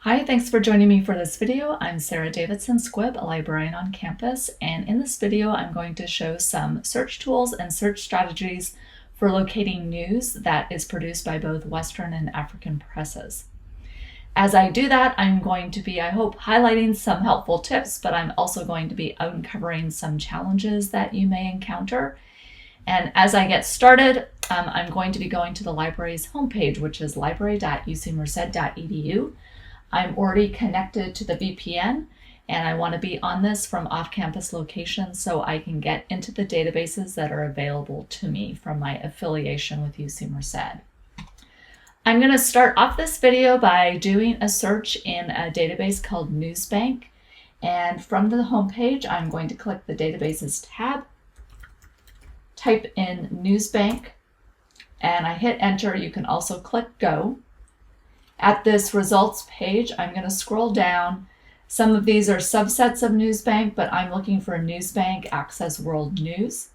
Hi, thanks for joining me for this video. I'm Sarah Davidson Squibb, a librarian on campus, and in this video I'm going to show some search tools and search strategies for locating news that is produced by both Western and African presses. As I do that, I'm going to be, I hope, highlighting some helpful tips, but I'm also going to be uncovering some challenges that you may encounter. And as I get started, I'm going to be going to the library's homepage, which is library.ucmerced.edu. I'm already connected to the VPN, and I want to be on this from off-campus locations so I can get into the databases that are available to me from my affiliation with UC Merced. I'm going to start off this video by doing a search in a database called Newsbank, and from the homepage I'm going to click the Databases tab, type in Newsbank, and I hit enter. You can also click Go. At this results page, I'm going to scroll down. Some of these are subsets of Newsbank, but I'm looking for Newsbank Access World News.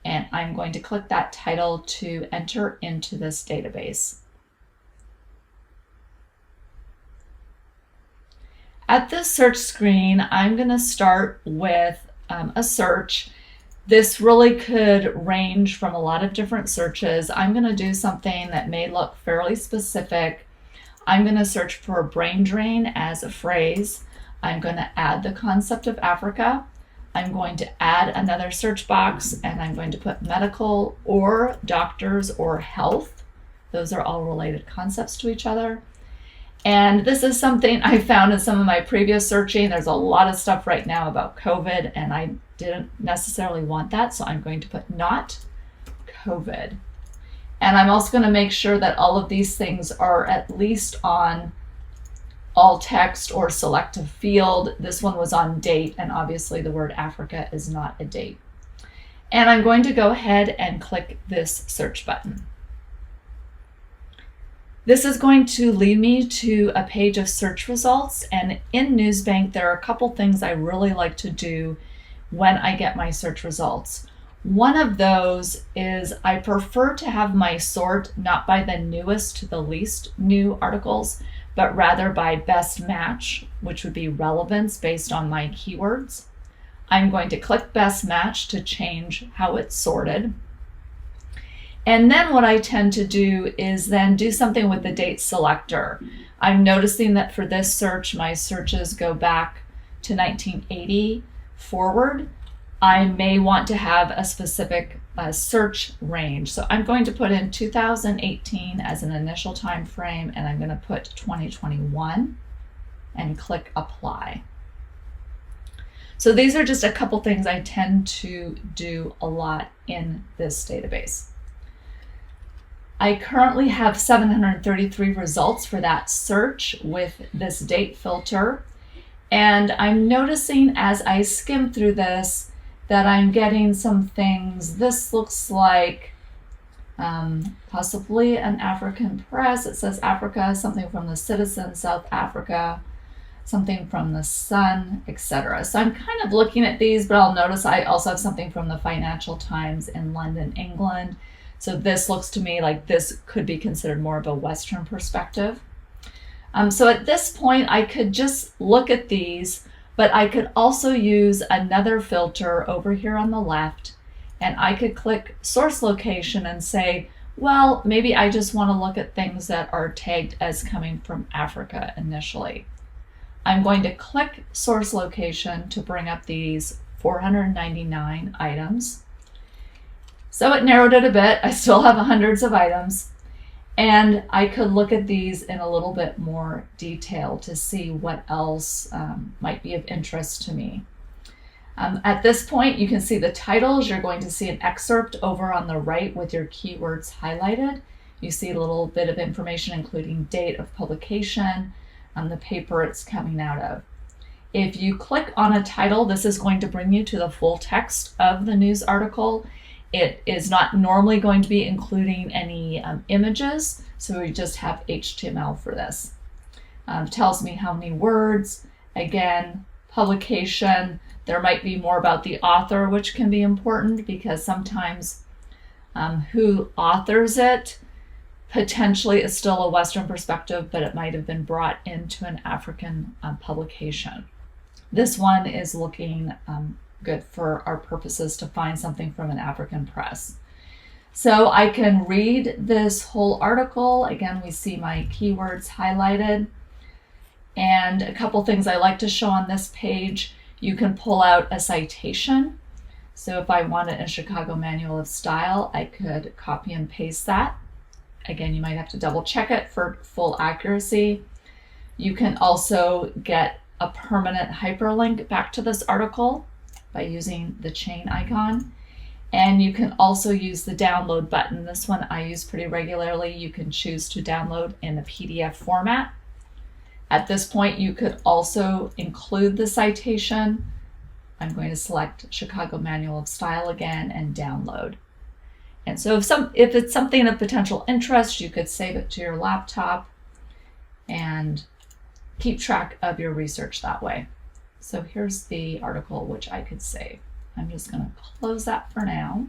And I'm going to click that title to enter into this database. At this search screen, I'm going to start with a search. This really could range from a lot of different searches. I'm going to do something that may look fairly specific. I'm going to search for brain drain as a phrase. I'm going to add the concept of Africa. I'm going to add another search box, and I'm going to put medical or doctors or health. Those are all related concepts to each other. And this is something I found in some of my previous searching. There's a lot of stuff right now about COVID, and I didn't necessarily want that, so I'm going to put not COVID. And I'm also going to make sure that all of these things are at least on all text or selective field. This one was on date, and obviously the word Africa is not a date. And I'm going to go ahead and click this search button. This is going to lead me to a page of search results, and in Newsbank there are a couple things I really like to do when I get my search results. One of those is I prefer to have my sort not by the newest to the least new articles, but rather by best match, which would be relevance based on my keywords. I'm going to click best match to change how it's sorted. And then what I tend to do is then do something with the date selector. I'm noticing that for this search, my searches go back to 1980 forward. I may want to have a specific search range. So I'm going to put in 2018 as an initial time frame, and I'm going to put 2021 and click apply. So these are just a couple things I tend to do a lot in this database. I currently have 733 results for that search with this date filter. And I'm noticing as I skim through this that I'm getting some things. This looks like possibly an African press. It says Africa, something from the Citizen, South Africa, something from the Sun, etc. So I'm kind of looking at these, but I'll notice I also have something from the Financial Times in London, England. So this looks to me like this could be considered more of a Western perspective. So at this point, I could just look at these, but I could also use another filter over here on the left, and I could click source location and say, well, maybe I just want to look at things that are tagged as coming from Africa initially. I'm going to click source location to bring up these 499 items. So it narrowed it a bit. I still have hundreds of items. And I could look at these in a little bit more detail to see what else might be of interest to me. At this point, you can see the titles. You're going to see an excerpt over on the right with your keywords highlighted. You see a little bit of information, including date of publication, the paper it's coming out of. If you click on a title, this is going to bring you to the full text of the news article. It is not normally going to be including any images, so we just have HTML for this. Tells me how many words, again, publication. There might be more about the author, which can be important because sometimes who authors it potentially is still a Western perspective, but it might have been brought into an African publication. This one is looking good for our purposes to find something from an African press. So I can read this whole article. Again, we see my keywords highlighted. And a couple things I like to show on this page. You can pull out a citation. So if I want it in Chicago Manual of Style, I could copy and paste that. Again, you might have to double check it for full accuracy. You can also get a permanent hyperlink back to this article by using the chain icon. And you can also use the download button. This one I use pretty regularly. You can choose to download in the PDF format. At this point, you could also include the citation. I'm going to select Chicago Manual of Style again and download. And so if it's something of potential interest, you could save it to your laptop and keep track of your research that way. So here's the article which I could save. I'm just going to close that for now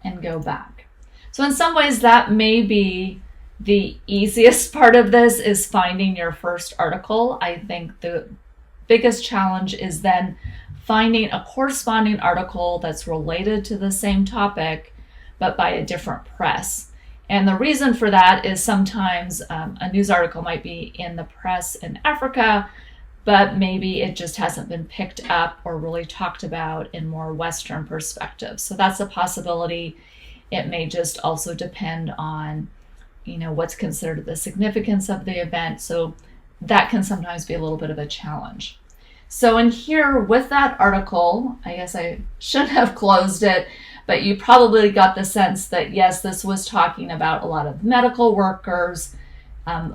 and go back. So in some ways that may be the easiest part of this, is finding your first article. I think the biggest challenge is then finding a corresponding article that's related to the same topic, but by a different press. And the reason for that is sometimes a news article might be in the press in Africa, but maybe it just hasn't been picked up or really talked about in more Western perspectives. So that's a possibility. It may just also depend on, what's considered the significance of the event. So that can sometimes be a little bit of a challenge. So in here with that article, I guess I shouldn't have closed it, but you probably got the sense that yes, this was talking about a lot of medical workers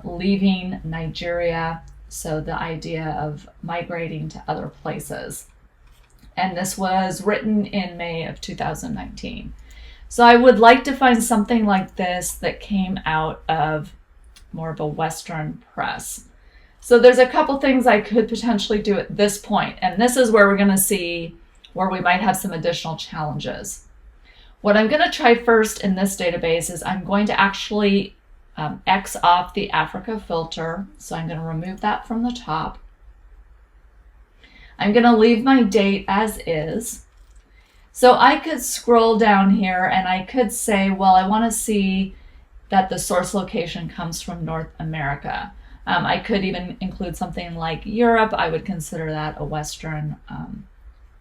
leaving Nigeria. So the idea of migrating to other places. And this was written in May of 2019. So I would like to find something like this that came out of more of a Western press. So there's a couple things I could potentially do at this point, and this is where we're going to see where we might have some additional challenges. What I'm going to try first in this database is I'm going to actually X off the Africa filter. So I'm going to remove that from the top. I'm going to leave my date as is. So I could scroll down here and I could say, well, I want to see that the source location comes from North America. I could even include something like Europe. I would consider that a Western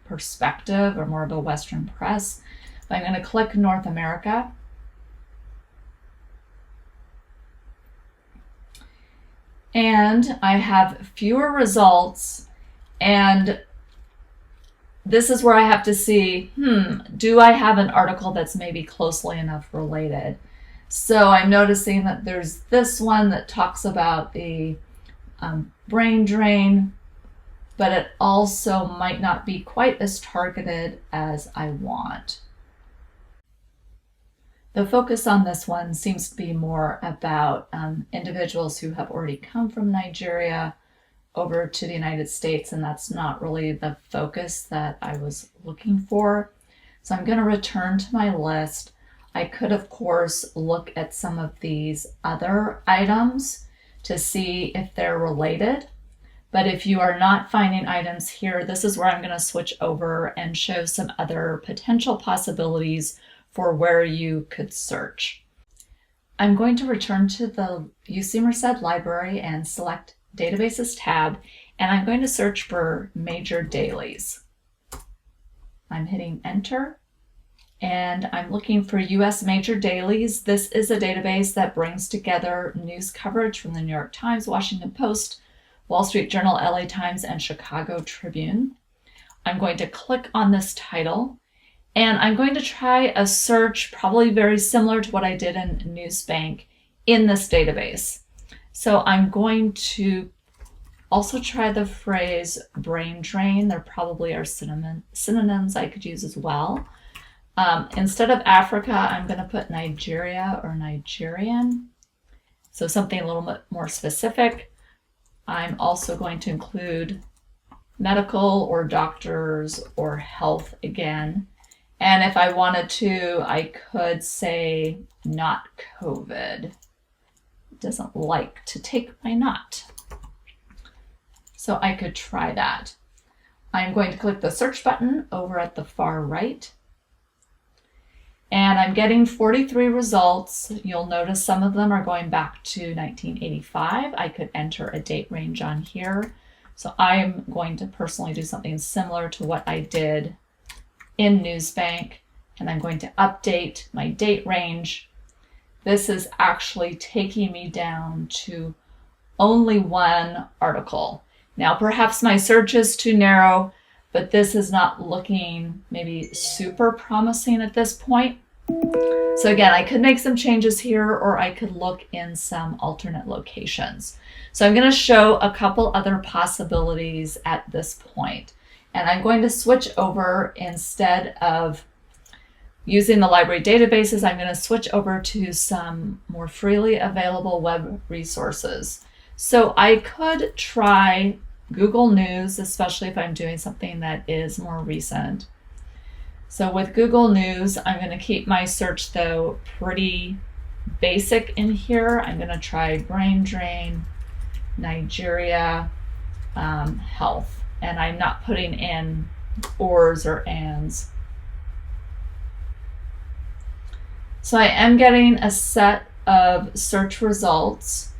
perspective or more of a Western press. But I'm going to click North America. And I have fewer results, and this is where I have to see, do I have an article that's maybe closely enough related? So I'm noticing that there's this one that talks about the brain drain, but it also might not be quite as targeted as I want. The focus on this one seems to be more about individuals who have already come from Nigeria over to the United States, and that's not really the focus that I was looking for. So I'm going to return to my list. I could, of course, look at some of these other items to see if they're related. But if you are not finding items here, this is where I'm going to switch over and show some other potential possibilities for where you could search. I'm going to return to the UC Merced library and select Databases tab, and I'm going to search for major dailies. I'm hitting enter, and I'm looking for US major dailies. This is a database that brings together news coverage from the New York Times, Washington Post, Wall Street Journal, LA Times, and Chicago Tribune. I'm going to click on this title, and I'm going to try a search probably very similar to what I did in Newsbank in this database. So I'm going to also try the phrase brain drain. There probably are synonyms I could use as well. Instead of Africa, I'm going to put Nigeria or Nigerian. So something a little bit more specific. I'm also going to include medical or doctors or health again. And if I wanted to, I could say not COVID. It doesn't like to take my not. So I could try that. I'm going to click the search button over at the far right. And I'm getting 43 results. You'll notice some of them are going back to 1985. I could enter a date range on here. So I'm going to personally do something similar to what I did in Newsbank, and I'm going to update my date range. This is actually taking me down to only one article. Now, perhaps my search is too narrow, but this is not looking maybe super promising at this point. So again, I could make some changes here, or I could look in some alternate locations. So I'm going to show a couple other possibilities at this point. And I'm going to switch over, instead of using the library databases, I'm going to switch over to some more freely available web resources. So I could try Google News, especially if I'm doing something that is more recent. So with Google News, I'm going to keep my search, though, pretty basic in here. I'm going to try brain drain, Nigeria, health. And I'm not putting in ors or ands. So I am getting a set of search results,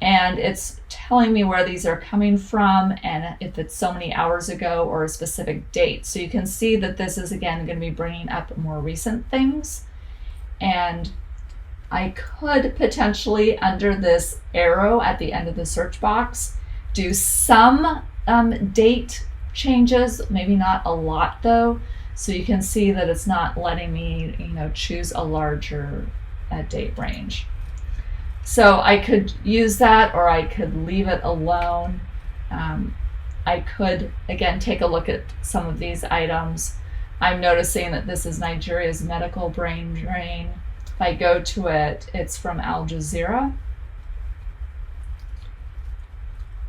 and it's telling me where these are coming from and if it's so many hours ago or a specific date. So you can see that this is, again, going to be bringing up more recent things. And I could potentially, under this arrow at the end of the search box, do some date changes, maybe not a lot though. So you can see that it's not letting me, choose a larger date range. So I could use that, or I could leave it alone. I could, again, take a look at some of these items. I'm noticing that this is Nigeria's medical brain drain. If I go to it, it's from Al Jazeera.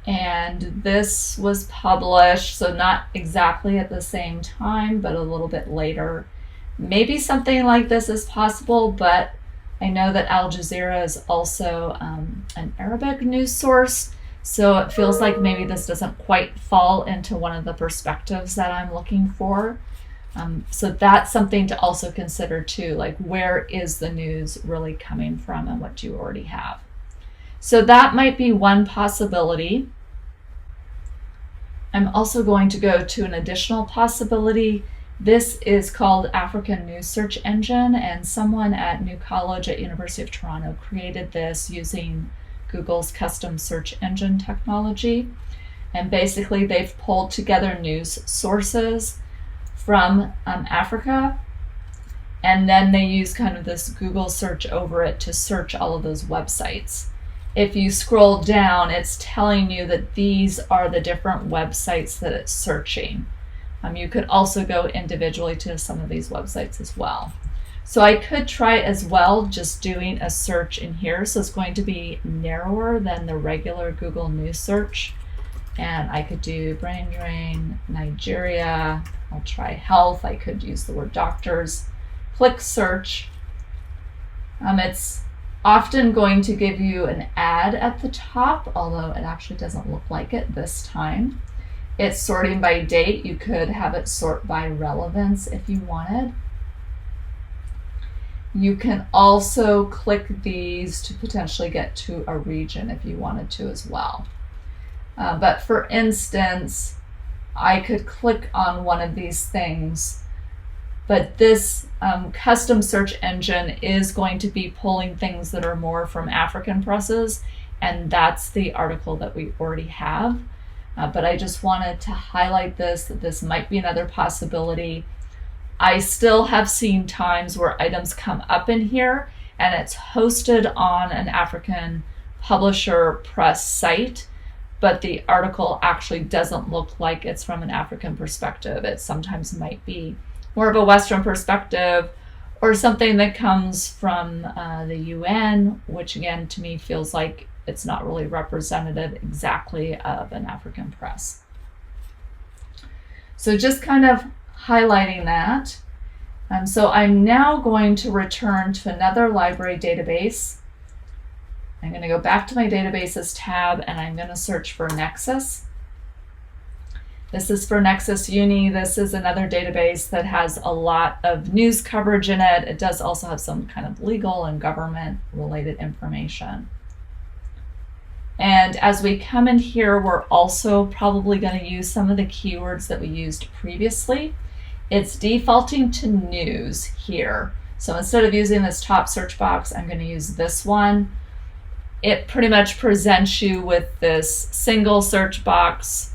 And this was published, so not exactly at the same time, but a little bit later. Maybe something like this is possible, but I know that Al Jazeera is also an Arabic news source, so it feels like maybe this doesn't quite fall into one of the perspectives that I'm looking for. So that's something to also consider too, like where is the news really coming from and what do you already have. So that might be one possibility. I'm also going to go to an additional possibility. This is called African News Search Engine, and someone at New College at University of Toronto created this using Google's custom search engine technology. And basically they've pulled together news sources from Africa, and then they use kind of this Google search over it to search all of those websites. If you scroll down, it's telling you that these are the different websites that it's searching. You could also go individually to some of these websites as well. So I could try as well just doing a search in here. So it's going to be narrower than the regular Google News search. And I could do brain drain, Nigeria. I'll try health. I could use the word doctors. Click search. It's often going to give you an ad at the top, although it actually doesn't look like it this time. It's sorting by date. You could have it sort by relevance if you wanted. You can also click these to potentially get to a region if you wanted to as well. But for instance, I could click on one of these things, but this custom search engine is going to be pulling things that are more from African presses, and that's the article that we already have. But I just wanted to highlight this, that this might be another possibility. I still have seen times where items come up in here and it's hosted on an African publisher press site, but the article actually doesn't look like it's from an African perspective. It sometimes might be more of a Western perspective, or something that comes from the UN, which again to me feels like it's not really representative exactly of an African press. So just kind of highlighting that. So I'm now going to return to another library database. I'm going to go back to my databases tab and I'm going to search for Nexus. This is for Nexus Uni. This is another database that has a lot of news coverage in it. It does also have some kind of legal and government related information. And as we come in here, we're also probably going to use some of the keywords that we used previously. It's defaulting to news here. So instead of using this top search box, I'm going to use this one. It pretty much presents you with this single search box,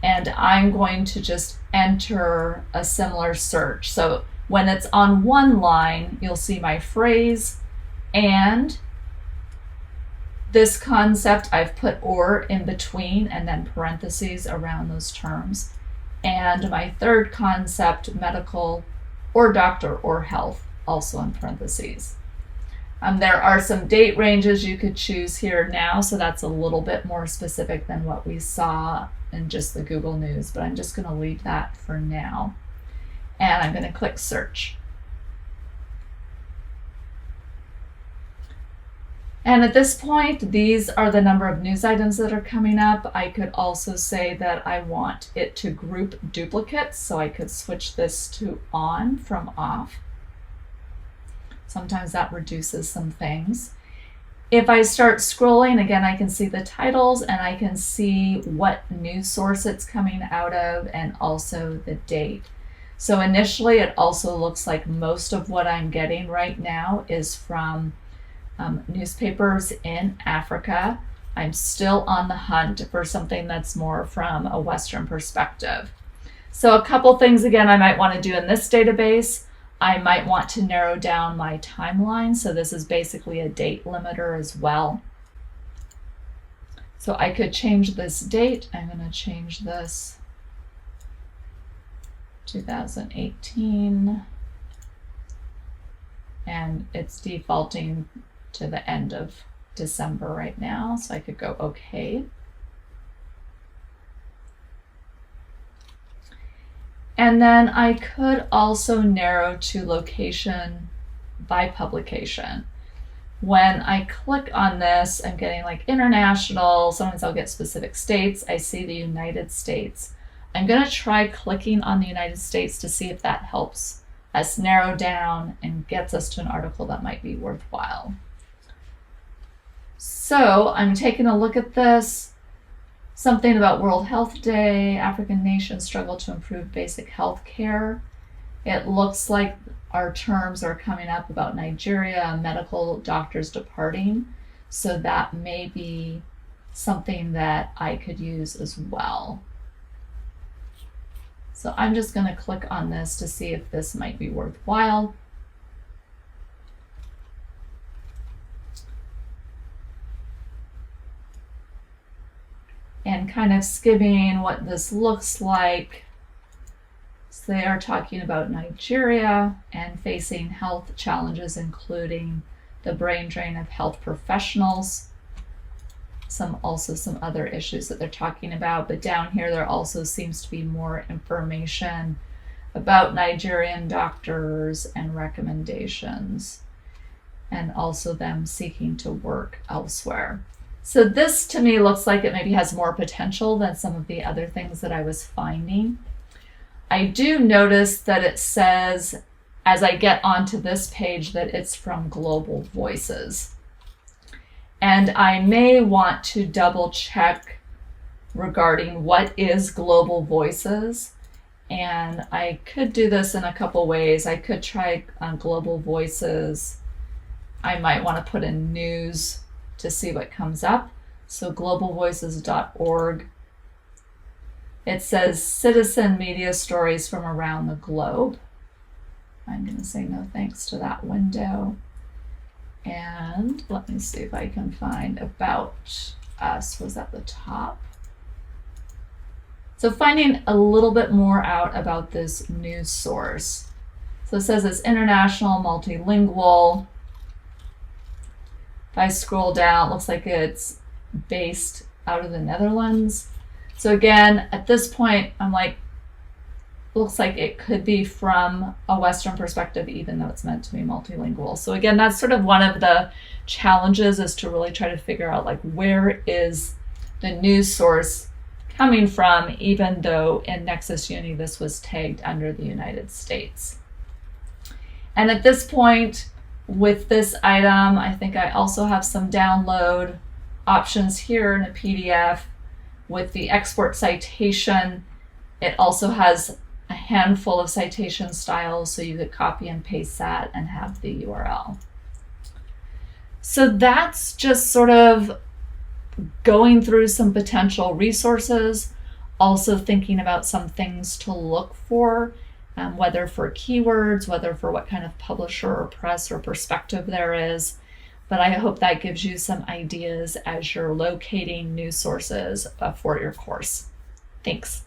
and I'm going to just enter a similar search. So when it's on one line, you'll see my phrase and this concept. I've put or in between and then parentheses around those terms. And my third concept, medical or doctor or health, also in parentheses. There are some date ranges you could choose here now, so that's a little bit more specific than what we saw in just the Google News, but I'm just going to leave that for now. And I'm going to click search. And at this point, these are the number of news items that are coming up. I could also say that I want it to group duplicates, so I could switch this to on from off. Sometimes that reduces some things. If I start scrolling, again, I can see the titles and I can see what news source it's coming out of and also the date. So initially, it also looks like most of what I'm getting right now is from newspapers in Africa. I'm still on the hunt for something that's more from a Western perspective. So a couple things, again, I might want to do in this database. I might want to narrow down my timeline. So this is basically a date limiter as well. So I could change this date. I'm going to change this 2018. And it's defaulting to the end of December right now. So I could go OK. And then I could also narrow to location by publication. When I click on this, I'm getting like international. Sometimes I'll get specific states. I see the United States. I'm going to try clicking on the United States to see if that helps us narrow down and gets us to an article that might be worthwhile. So I'm taking a look at this. Something about World Health Day, African nations struggle to improve basic health care. It looks like our terms are coming up about Nigeria, medical doctors departing. So that may be something that I could use as well. So I'm just going to click on this to see if this might be worthwhile. And kind of skimming what this looks like. So they are talking about Nigeria and facing health challenges, including the brain drain of health professionals. Also some other issues that they're talking about. But down here, there also seems to be more information about Nigerian doctors and recommendations, and also them seeking to work elsewhere. So this to me looks like it maybe has more potential than some of the other things that I was finding. I do notice that it says, as I get onto this page, that it's from Global Voices. And I may want to double check regarding what is Global Voices. And I could do this in a couple ways. I could try Global Voices. I might want to put in news to see what comes up. So globalvoices.org. It says citizen media stories from around the globe. I'm going to say no thanks to that window. And let me see if I can find About Us was at the top. So finding a little bit more out about this news source. So it says it's international, multilingual. If I scroll down, it looks like it's based out of the Netherlands. So again, at this point, I'm like, looks like it could be from a Western perspective, even though it's meant to be multilingual. So again, that's sort of one of the challenges, is to really try to figure out like where is the news source coming from, even though in Nexus Uni this was tagged under the United States. And at this point with this item, I think I also have some download options here in a PDF. With the export citation, it also has a handful of citation styles, so you could copy and paste that and have the URL. So that's just sort of going through some potential resources, also thinking about some things to look for, whether for keywords, whether for what kind of publisher or press or perspective there is. But I hope that gives you some ideas as you're locating news sources for your course. Thanks.